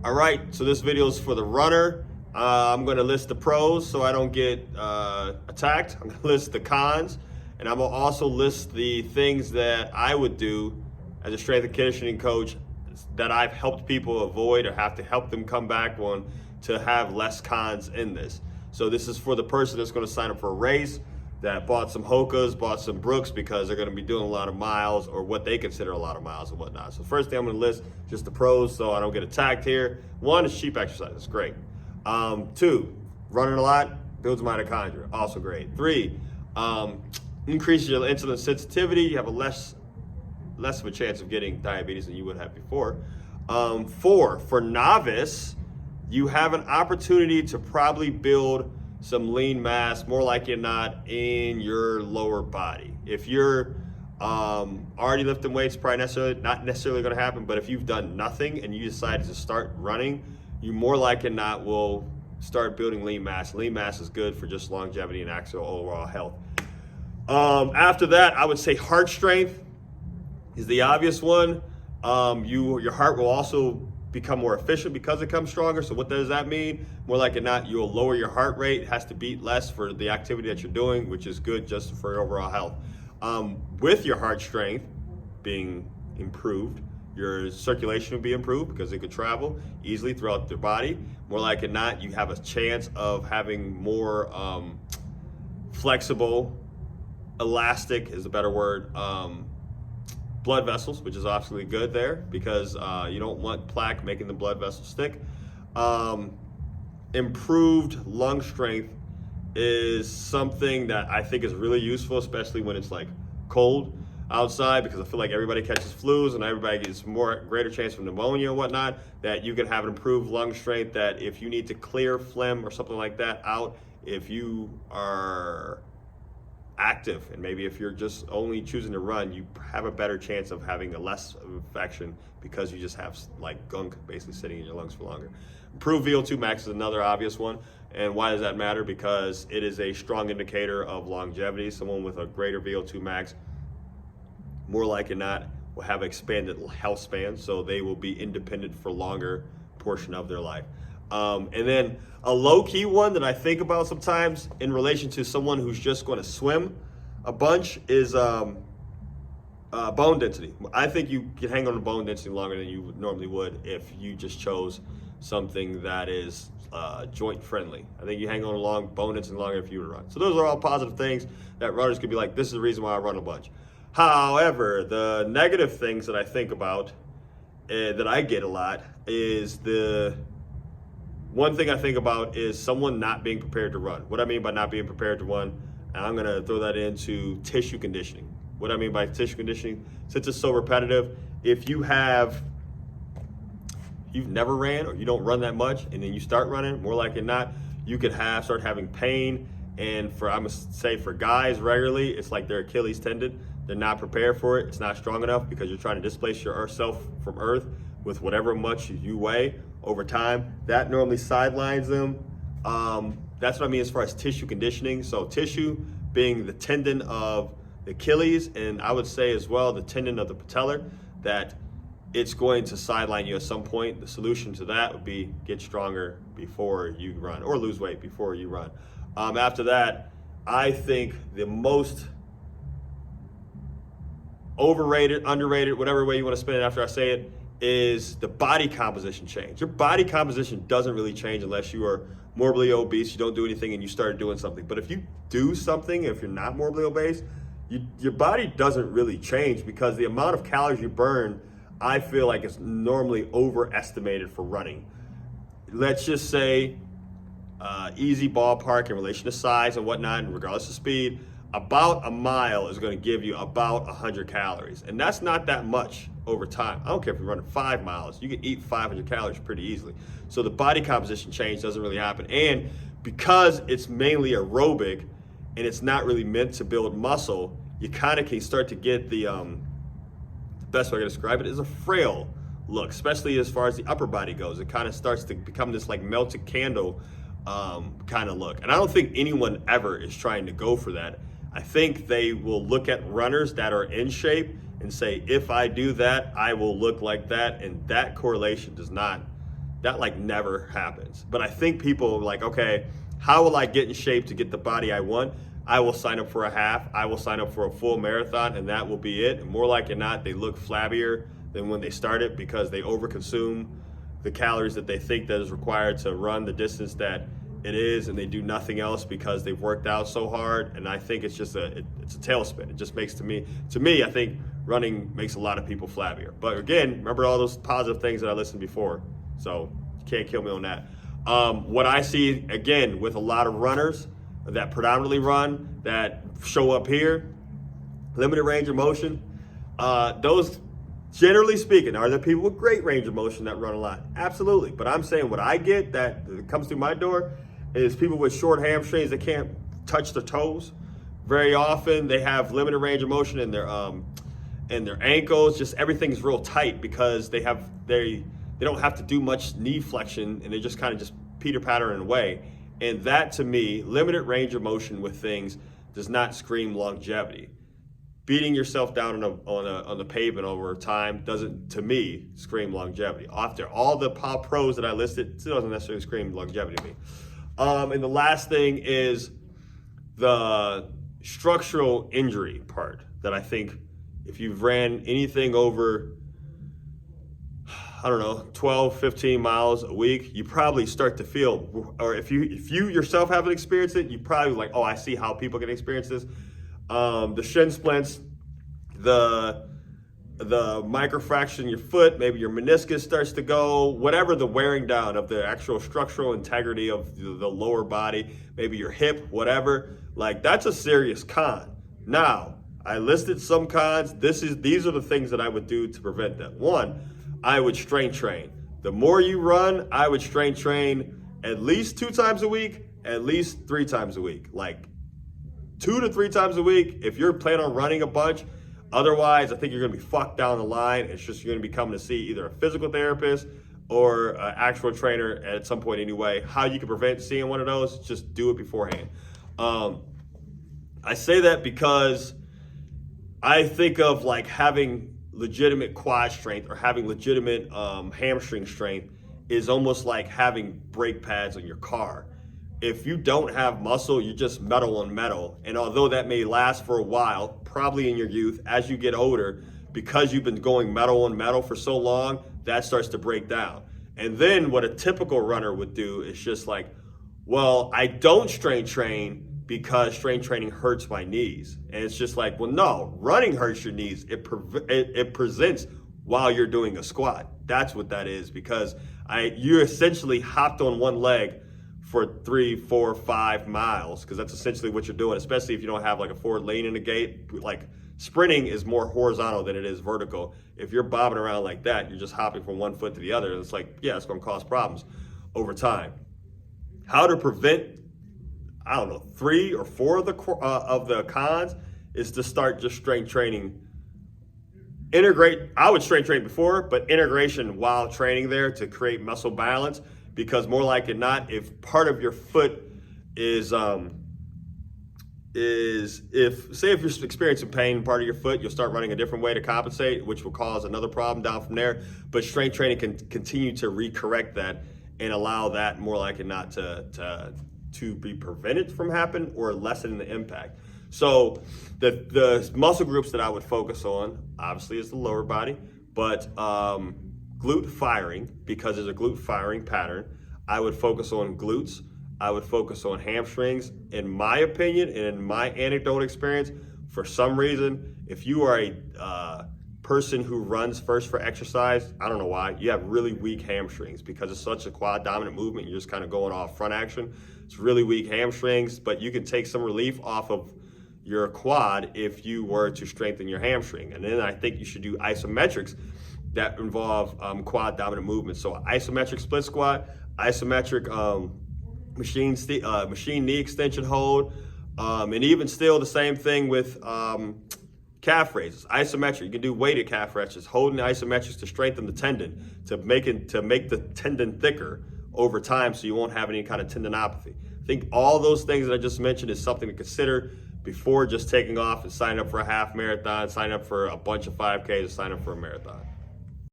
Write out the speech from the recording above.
All right, so this video is for the runner. I'm going to list the pros so I don't get attacked. I'm going to list the cons, and I'm going to also list the things that I would do as a strength and conditioning coach that I've helped people avoid or have to help them come back on to have less cons in this. So this is for the person that's going to sign up for a race, that bought some Hokas, bought some Brooks because they're going to be doing a lot of miles or what they consider a lot of miles and whatnot. So first thing I'm going to list just the pros so I don't get attacked here. One is cheap exercise. It's great. Two, running a lot builds mitochondria. Also great. Three, increases your insulin sensitivity. You have a less of a chance of getting diabetes than you would have before. Four, for novice, you have an opportunity to probably build some lean mass, more likely than not, in your lower body. If you're already lifting weights, probably not necessarily going to happen, but if you've done nothing and you decided to start running, you more likely than not will start building lean mass. Lean mass is good for just longevity and actual overall health. After that, I would say heart strength is the obvious one. Your heart will also become more efficient because it comes stronger. So what does that mean? More likely than not, you'll lower your heart rate. It has to beat less for the activity that you're doing, which is good just for your overall health. With your heart strength being improved, your circulation will be improved because it could travel easily throughout the body. More likely than not, you have a chance of having more flexible, elastic is a better word, blood vessels, which is absolutely good there because you don't want plaque making the blood vessels stick. Improved lung strength is something that I think is really useful, especially when it's like cold outside, because I feel like everybody catches flus and everybody gets greater chance of pneumonia and whatnot, that you can have an improved lung strength, that if you need to clear phlegm or something like that out, if you are active, and maybe if you're just only choosing to run, you have a better chance of having a less infection because you just have like gunk basically sitting in your lungs for longer. Improved VO2 max is another obvious one. And why does that matter? Because it is a strong indicator of longevity. Someone with a greater VO2 max, more likely than not, will have expanded health span, so they will be independent for longer portion of their life. And then a low-key one that I think about sometimes in relation to someone who's just going to swim a bunch is bone density. I think you can hang on to bone density longer than you normally would if you just chose something that is joint friendly. I think you hang on long bone density longer if you were to run. So those are all positive things that runners could be like, this is the reason why I run a bunch. However, the negative things that I think about that I get a lot is one thing I think about is someone not being prepared to run. What I mean by not being prepared to run, and I'm gonna throw that into tissue conditioning. What I mean by tissue conditioning, since it's so repetitive, if you've never ran or you don't run that much and then you start running, more likely than not, you could start having pain. And I'm gonna say for guys regularly, it's like their Achilles tendon. They're not prepared for it. It's not strong enough because you're trying to displace yourself from earth with whatever much you weigh over time. That normally sidelines them. That's what I mean as far as tissue conditioning. So tissue being the tendon of the Achilles, and I would say as well the tendon of the patellar, that it's going to sideline you at some point. The solution to that would be get stronger before you run, or lose weight before you run. After that, I think the most overrated, underrated, whatever way you want to spin it after I say it, is the body composition change. Your body composition doesn't really change unless you are morbidly obese, you don't do anything, and you started doing something. But if you do something, if you're not morbidly obese, your body doesn't really change, because the amount of calories you burn, I feel like is normally overestimated for running. Let's just say, easy ballpark in relation to size and whatnot, and regardless of speed, about a mile is going to give you about 100 calories. And that's not that much over time. I don't care if you're running 5 miles, you can eat 500 calories pretty easily. So the body composition change doesn't really happen. And because it's mainly aerobic and it's not really meant to build muscle, you kind of can start to get the best way I can describe it is a frail look, especially as far as the upper body goes. It kind of starts to become this like melted candle kind of look. And I don't think anyone ever is trying to go for that. I think they will look at runners that are in shape and say, if I do that, I will look like that. And that correlation that like never happens. But I think people like, okay, how will I get in shape to get the body I want? I will sign up for a half, I will sign up for a full marathon, and that will be it. And more like it not, they look flabbier than when they started because they overconsume the calories that they think that is required to run the distance that it is, and they do nothing else because they've worked out so hard. And I think it's just it's a tailspin. It just makes to me, I think running makes a lot of people flabbier. But again, remember all those positive things that I listened before. So you can't kill me on that. What I see again with a lot of runners that predominantly run that show up here, limited range of motion, those generally speaking, are there people with great range of motion that run a lot? Absolutely. But I'm saying what I get that comes through my door is people with short hamstrings that can't touch their toes. Very often they have limited range of motion in their ankles. Just everything's real tight because they don't have to do much knee flexion, and they just kind of just peter pattering away. And that, to me, limited range of motion with things does not scream longevity. Beating yourself down on the pavement over time doesn't, to me, scream longevity. After all the pros that I listed, it doesn't necessarily scream longevity to me. And the last thing is the structural injury part that I think if you've ran anything over, I don't know, 12, 15 miles a week, you probably start to feel, or if you yourself haven't experienced it, you probably like, oh, I see how people can experience this. The shin splints, the microfraction in your foot, maybe your meniscus starts to go, whatever the wearing down of the actual structural integrity of the lower body, maybe your hip, whatever, like that's a serious con. Now, I listed some cons. These are the things that I would do to prevent that. One, I would strength train. The more you run, I would strength train at least 2 times a week, at least 3 times a week. Like 2 to 3 times a week if you're planning on running a bunch. Otherwise, I think you're gonna be fucked down the line. It's just you're gonna be coming to see either a physical therapist or an actual trainer at some point anyway. How you can prevent seeing one of those, just do it beforehand. I say that because I think of like having legitimate quad strength or having legitimate hamstring strength is almost like having brake pads on your car. If you don't have muscle, you're just metal on metal. And although that may last for a while, probably in your youth, as you get older, because you've been going metal on metal for so long, that starts to break down. And then what a typical runner would do is just like, well, I don't strength train because strength training hurts my knees. And it's just like, well, no, running hurts your knees. It presents while you're doing a squat. That's what that is, because you essentially hopped on one leg for 3, 4, 5 miles, because that's essentially what you're doing, especially if you don't have like a forward lane in the gait. Like sprinting is more horizontal than it is vertical. If you're bobbing around like that, you're just hopping from one foot to the other. And it's like, yeah, it's gonna cause problems over time. How to prevent, I don't know, 3 or 4 of the cons is to start just strength training. I would strength train before, but integration while training there to create muscle balance. Because more like it not, if part of your foot if you're experiencing pain in part of your foot, you'll start running a different way to compensate, which will cause another problem down from there. But strength training can continue to recorrect that and allow that more like it not to be prevented from happening or lessen the impact. So the muscle groups that I would focus on, obviously, is the lower body, but glute firing, because there's a glute firing pattern. I would focus on glutes. I would focus on hamstrings. In my opinion, and in my anecdotal experience, for some reason, if you are a person who runs first for exercise, I don't know why, you have really weak hamstrings because it's such a quad dominant movement. You're just kind of going off front action. It's really weak hamstrings, but you can take some relief off of your quad if you were to strengthen your hamstring. And then I think you should do isometrics that involve quad dominant movements. So isometric split squat, isometric machine knee extension hold, and even still the same thing with calf raises. Isometric, you can do weighted calf raises, holding isometrics to strengthen the tendon, to make the tendon thicker over time so you won't have any kind of tendinopathy. I think all those things that I just mentioned is something to consider before just taking off and signing up for a half marathon, signing up for a bunch of 5Ks, and signing up for a marathon.